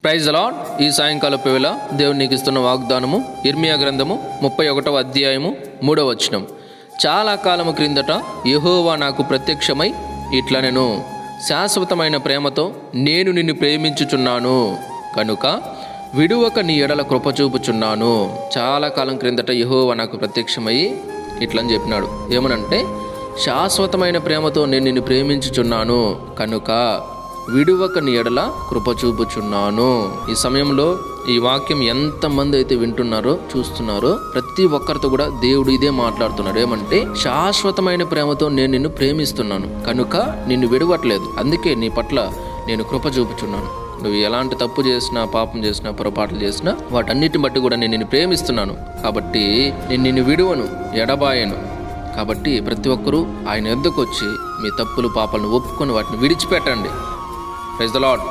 Praise the lord. ఈ సాయంకాలపు వేళ దేవుడు నీకు ఇస్తున్న వాగ్దానము ఇర్మియా గ్రంథము 31వ అధ్యాయము 3వ వచనం. చాలా కాలము క్రిందట యెహోవా నాకు ప్రత్యక్షమై ఇట్లా నేను శాశ్వతమైన ప్రేమతో నేను నిన్ను ప్రేమించుచున్నాను కనుక విడువక నీ ఎడల కృప చూపుచున్నాను. చాలా కాలం క్రిందట యెహోవా నాకు ప్రత్యక్షమై ఇట్లని చెప్పినాడు. ఏమనంటే శాశ్వతమైన ప్రేమతో నేను నిన్ను ప్రేమించుచున్నాను కనుక విడువక నీ ఎడల కృప చూపుచున్నాను. ఈ సమయంలో ఈ వాక్యం ఎంతమంది అయితే వింటున్నారో చూస్తున్నారో ప్రతి ఒక్కరితో కూడా దేవుడు ఇదే మాట్లాడుతున్నాడు. ఏమంటే శాశ్వతమైన ప్రేమతో నేను నిన్ను ప్రేమిస్తున్నాను కనుక నిన్ను విడవట్లేదు, అందుకే నీ పట్ల నేను కృప చూపుచున్నాను. నువ్వు ఎలాంటి తప్పు చేసినా, పాపం చేసినా, పొరపాట్లు చేసినా వాటన్నిటిని బట్టి కూడా నేను నిన్ను ప్రేమిస్తున్నాను. కాబట్టి నేను నిన్ను విడువను, ఎడబాయను. కాబట్టి ప్రతి ఒక్కరూ ఆయన యొద్దకు వచ్చి మీ తప్పులు పాపాలను ఒప్పుకొని వాటిని విడిచిపెట్టండి. Praise the lord.